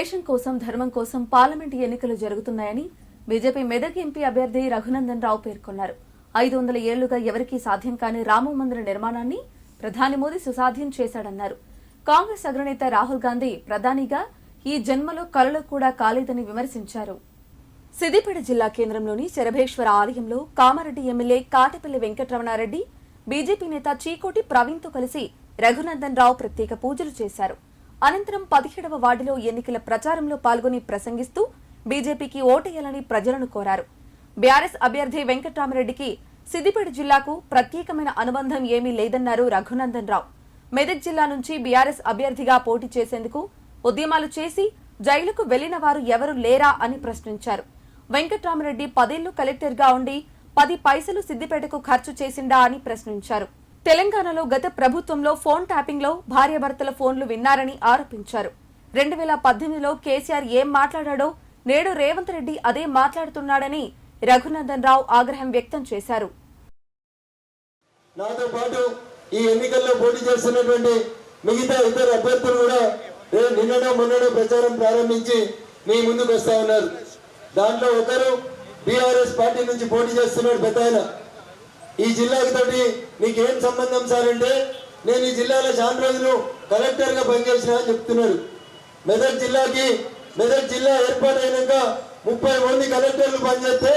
దేశం కోసం ధర్మం కోసం పార్లమెంటు ఎన్నికలు జరుగుతున్నాయని బీజేపీ మెదక్ ఎంపీ అభ్యర్థి రఘునందన్ రావు పేర్కొన్నారు. 500 ఏళ్లుగా ఎవరికీ సాధ్యం కాని రామ మందిర నిర్మాణాన్ని ప్రధాని మోదీ సుసాధ్యం చేశాడన్నారు. కాంగ్రెస్ అగ్రనేత రాహుల్ గాంధీ ప్రధానిగా ఈ జన్మలో కలలో కూడా కాలేదని విమర్శించారు. సిద్దిపేట జిల్లా కేంద్రంలోని శరభేశ్వర ఆలయంలో కామారెడ్డి ఎమ్మెల్యే కాటపల్లి వెంకటరమణారెడ్డి బీజేపీ నేత చీకోటి ప్రవీణ్తో కలిసి రఘునందన్ రావు ప్రత్యేక పూజలు చేశారు. అనంతరం 17వ వార్డులో ఎన్నికల ప్రచారంలో పాల్గొని ప్రసంగిస్తూ బీజేపీకి ఓటేయాలని ప్రజలను కోరారు. బీఆర్ఎస్ అభ్యర్థి వెంకటరామరెడ్డికి సిద్దిపేట జిల్లాకు ప్రత్యేకమైన అనుబంధం ఏమీ లేదన్నారు రఘునందన్ రావు. మెదక్ జిల్లా నుంచి బీఆర్ఎస్ అభ్యర్థిగా పోటీ చేసేందుకు ఉద్యమాలు చేసి జైలుకు వెళ్లిన వారు ఎవరు లేరా అని ప్రశ్నించారు. వెంకటరామరెడ్డి 10 ఏళ్లు కలెక్టర్గా ఉండి 10 పైసలు సిద్దిపేటకు ఖర్చు చేసిండా అని ప్రశ్నించారు. తెలంగాణలో గత ప్రభుత్వంలో ఫోన్ ట్యాపింగ్ లో భార్యాభర్తల ఫోన్లు విన్నారని ఆరోపించారు. 2018లో కేసీఆర్ ఏం మాట్లాడాడో నేడు రేవంత్ రెడ్డి అదే మాట్లాడుతున్నాడని రఘునందన్ రావు ఆగ్రహం వ్యక్తం చేశారు. నాతో పాటు ఈ ఎన్నికల్లో పోటీ చేస్తున్నటువంటి మిగతా ఇతర అభ్యర్థులు కూడా నిన్నడో మొన్నడో ప్రచారం ప్రారంభించి మీ ముందుకు వస్తా ఉన్నారు. దాంట్లో ఒకరు బీఆర్ఎస్ పార్టీ నుంచి పోటీ చేస్తున్నాడు పెద్దాయన. ఈ జిల్లాకి తోటి నీకేం సంబంధం సార్ అంటే, నేను ఈ జిల్లాలో చాలా రోజులు కలెక్టర్ గా పనిచేసిన అని చెప్తున్నాడు. మెదక్ జిల్లా ఏర్పాటైనాక 30 మంది కలెక్టర్లు పనిచేస్తే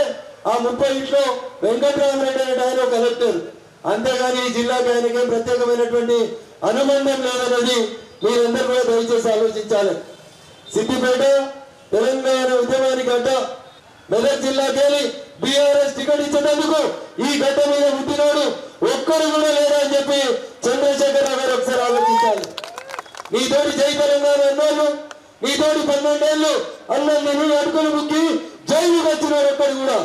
ఆ 30 వెంకటరామరెడ్డి అనే ఆయన కలెక్టర్. అంతేగాని ఈ జిల్లాకి ఆయనకేం ప్రత్యేకమైనటువంటి అనుబంధం లేదన్నది మీరందరూ కూడా దయచేసి ఆలోచించాలి. సిద్దిపేట తెలంగాణ ఉద్యమానికి అడ్డ మెదక్ జిల్లాకెళ్ళి బీఆర్ఎస్ టికెట్ ఇచ్చేందుకు ఈ గడ్డ మీద పుట్టినోడు ఒక్కరు కూడా లేరా అని చెప్పి చంద్రశేఖరరావు గారు ఒకసారి ఆలోచించాలి. నీతోటి జై తెలంగాణ అన్నోళ్ళు, నీతోటి 12 ఏళ్ళు అన్నీ అడుగులు ముక్కి జైలుకి వచ్చినాడు ఒక్కడు కూడా.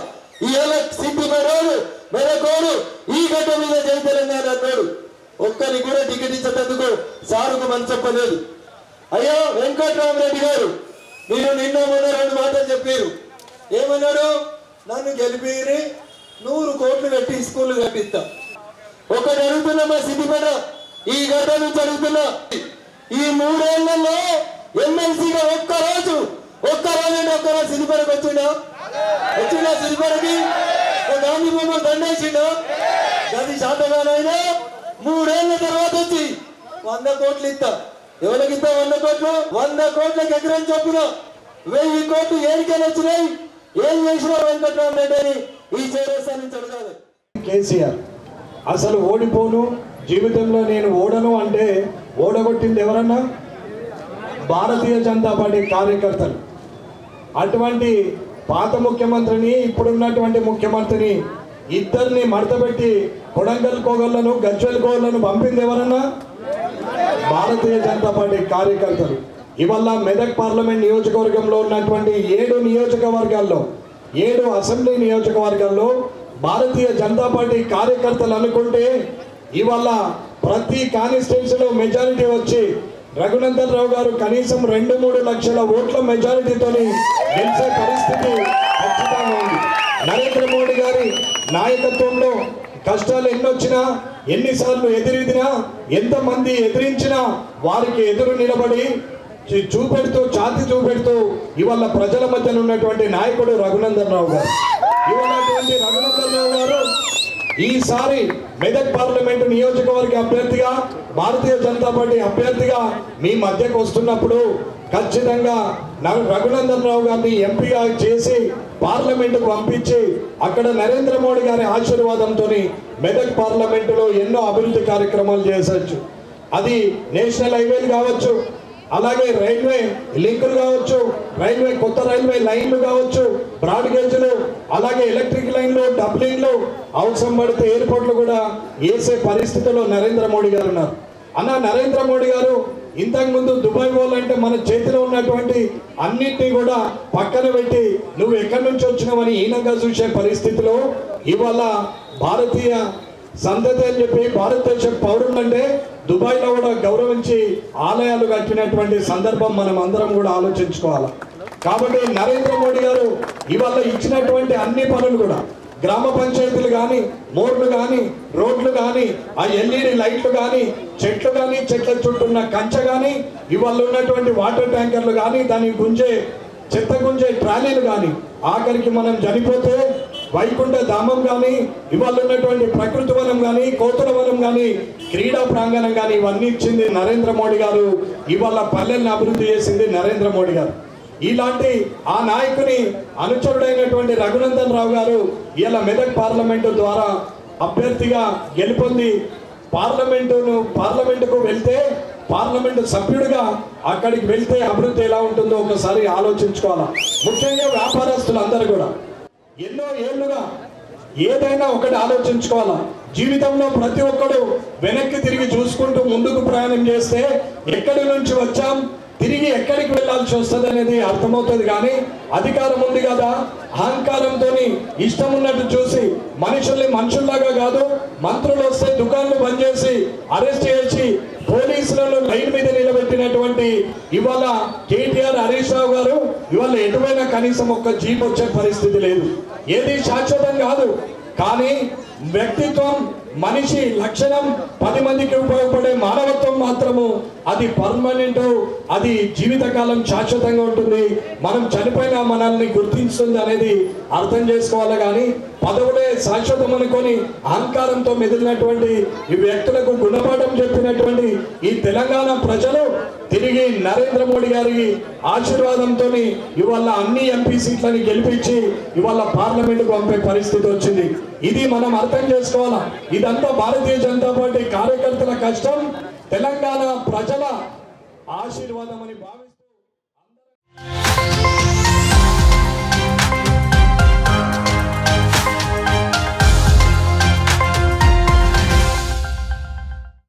ఇవాళ సిద్దిపేటోడు మెదకోడు ఈ గడ్డ మీద జై తెలంగాణ అన్నాడు. ఒక్కరికి కూడా టికెట్ ఇచ్చేందుకు సారుకు మనసు చెప్పలేదు. అయ్యో వెంకటరామరెడ్డి గారు, మీరు నిన్న మొన్న 2 మాటలు చెప్పారు. ఏమన్నాడు? నన్ను గెలిపిరి 100 కోట్లు పెట్టి స్కూల్ కట్టిస్తా. ఒకటి అడుగుతున్నా, మా సిద్దిపేట ఈ గడ్డ నుంచి అడుగుతున్నా, ఈ 3 ఏళ్లలో ఎమ్మెల్సీగా ఒక్కరోజు సిద్దిపేటకు వచ్చిండా? సిద్దిపేటకి గాంధీ బొమ్మ దండేసిండా? గది శాతగానైనా 3 ఏళ్ల తర్వాత వచ్చి 100 కోట్లు ఇస్తా. ఎవరికి ఇస్తా 100 కోట్లు? 100 కోట్లకు ఎకరం చొప్పున 1000 కోట్లు ఏరికలు వచ్చినాయి. ఏం చేసినా వెంకటరామరెడ్డి అని ఈ చేరేస్తాను నుంచి అడగాలి. కేసీఆర్ అసలు ఓడిపోను, జీవితంలో నేను ఓడను అంటే ఓడగొట్టింది ఎవరన్నా? భారతీయ జనతా పార్టీ కార్యకర్తలు. అటువంటి పాత ముఖ్యమంత్రిని, ఇప్పుడున్నటువంటి ముఖ్యమంత్రిని ఇద్దరిని మడతపెట్టి కొడంగల్ కోగళ్లను, గజ్వెల్ కోగళ్లను పంపింది ఎవరన్నా? భారతీయ జనతా పార్టీ కార్యకర్తలు. ఇవాళ మెదక్ పార్లమెంట్ నియోజకవర్గంలో ఉన్నటువంటి 7 నియోజకవర్గాల్లో 7 అసెంబ్లీ నియోజకవర్గాల్లో భారతీయ జనతా పార్టీ కార్యకర్తలు అనుకుంటే ఇవాళ ప్రతి కాన్స్టిట్యున్సీలో మెజారిటీ వచ్చి రఘునందన్ రావు గారు కనీసం 2-3 లక్షల ఓట్ల మెజారిటీతో గెలిచే పరిస్థితి ఖచ్చితంగా ఉంది. నరేంద్ర మోడీ గారి నాయకత్వంలో కష్టాలు ఎన్నొచ్చినా, ఎన్నిసార్లు ఎదురెదినా, ఎంతమంది ఎదిరించినా వారికి ఎదురు నిలబడి ఛాతి చూపెడుతూ ఇవాళ ప్రజల మధ్యన ఉన్నటువంటి నాయకుడు రఘునందన్ రావు గారు. ఇవాళటువంటి రఘునందన్ రావు గారు ఈసారి మెదక్ పార్లమెంటు నియోజకవర్గ అభ్యర్థిగా, భారతీయ జనతా పార్టీ అభ్యర్థిగా మీ మధ్యకు వస్తున్నప్పుడు ఖచ్చితంగా రఘునందన్ రావు గారిని ఎంపీగా చేసి పార్లమెంటుకు పంపించి అక్కడ నరేంద్ర మోడీ గారి ఆశీర్వాదంతో మెదక్ పార్లమెంటులో ఎన్నో అభివృద్ధి కార్యక్రమాలు చేసొచ్చు. అది నేషనల్ హైవేలు కావచ్చు, అలాగే రైల్వే లింకులు కావచ్చు, కొత్త రైల్వే లైన్లు కావచ్చు, బ్రాడ్ గేజ్లు, అలాగే ఎలక్ట్రిక్ లైన్లు, డబ్లింగ్లు, అవసరం పడితే ఎయిర్పోర్ట్లు కూడా వేసే పరిస్థితిలో నరేంద్ర మోడీ గారు ఉన్నారు. నరేంద్ర మోడీ గారు ఇంతకుముందు దుబాయ్ పోవాలంటే మన చేతిలో ఉన్నటువంటి అన్నింటినీ కూడా పక్కన పెట్టి నువ్వు ఎక్కడి నుంచి వచ్చినావని హీనంగా చూసే పరిస్థితిలో ఇవాళ భారతీయ సంతతి అని చెప్పి భారతదేశ పౌరులంటే దుబాయ్లో కూడా గౌరవించి ఆలయాలు కట్టినటువంటి సందర్భం మనం అందరం కూడా ఆలోచించుకోవాలి. కాబట్టి నరేంద్ర మోడీ గారు ఇవాళ ఇచ్చినటువంటి అన్ని పనులు కూడా గ్రామ పంచాయతీలు కానీ, మోర్లు కానీ, రోడ్లు కానీ, ఆ ఎల్ఈడి లైట్లు కానీ, చెట్లు కానీ, చెట్ల చుట్టూ ఉన్న కంచె కానీ, ఇవాళ ఉన్నటువంటి వాటర్ ట్యాంకర్లు కానీ, దాన్ని గుంజే చెత్త గుంజే ట్రాలీలు కానీ, ఆఖరికి మనం చనిపోతే వైకుంఠ ధామం కానీ, ఇవాళ ఉన్నటువంటి ప్రకృతి వనం కానీ, కోతుల వనం కానీ, క్రీడా ప్రాంగణం కానీ, ఇవన్నీ ఇచ్చింది నరేంద్ర మోడీ గారు. ఇవాళ పల్లెల్ని అభివృద్ధి చేసింది నరేంద్ర మోడీ గారు. ఇలాంటి ఆ నాయకుని అనుచరుడైనటువంటి రఘునందన్ రావు గారు ఇలా మెదక్ పార్లమెంటు ద్వారా అభ్యర్థిగా గెలుపొంది పార్లమెంటుకు వెళ్తే, పార్లమెంటు సభ్యుడిగా అక్కడికి వెళ్తే అభివృద్ధి ఎలా ఉంటుందో ఒకసారి ఆలోచించుకోవాలి. ముఖ్యంగా వ్యాపారస్తులు అందరూ కూడా ఎన్నో ఏళ్లుగా ఏదైనా ఒకటి ఆలోచించుకోవాలా. జీవితంలో ప్రతి ఒక్కడు వెనక్కి తిరిగి చూసుకుంటూ ముందుకు ప్రయాణం చేస్తే ఎక్కడి నుంచి వచ్చాం, తిరిగి ఎక్కడికి వెళ్లాల్సి వస్తుంది అనేది అర్థమవుతుంది. కానీ అధికారం ఉంది కదా, అహంకారంతో ఇష్టం ఉన్నట్టు చూసి మనుషుల్ని మనుషుల్లాగా కాదు, మంత్రులు వస్తే దుకాణాలు బంద్ చేసి అరెస్ట్ చేసి పోలీసులను లైన్ మీద నిలబెట్టినటువంటి ఇవాళ కేటీఆర్, హరీష్ రావు గారు ఇవాళ ఎటువైనా కనీసం ఒక్క జీప్ వచ్చే పరిస్థితి లేదు. ఏది శాశ్వతం కాదు, కానీ వ్యక్తిత్వం, మనిషి లక్షణం, 10 మందికి ఉపయోగపడే మానవత్వం మాత్రము అది పర్మనెంట్, అది జీవితకాలం శాశ్వతంగా ఉంటుంది. మనం చనిపోయినా మనల్ని గుర్తిస్తుంది అనేది అర్థం చేసుకోవాలి. కానీ పదవులే శాశ్వతం అనుకొని అహంకారంతో మెదిలినటువంటి ఈ వ్యక్తులకు గుణపాఠం చెప్పినటువంటి ఈ తెలంగాణ ప్రజలు తిరిగి నరేంద్ర మోడీ గారి ఆశీర్వాదంతో ఇవాళ అన్ని ఎంపీ సీట్లని గెలిపించి ఇవాళ పార్లమెంటుకు పంపే పరిస్థితి వచ్చింది. ఇది మనం అర్థం చేసుకోవాలా. ఇదంతా భారతీయ జనతా పార్టీ కార్యకర్తల కష్టం, తెలంగాణ ప్రజల ఆశీర్వాదం అని భావిస్తూ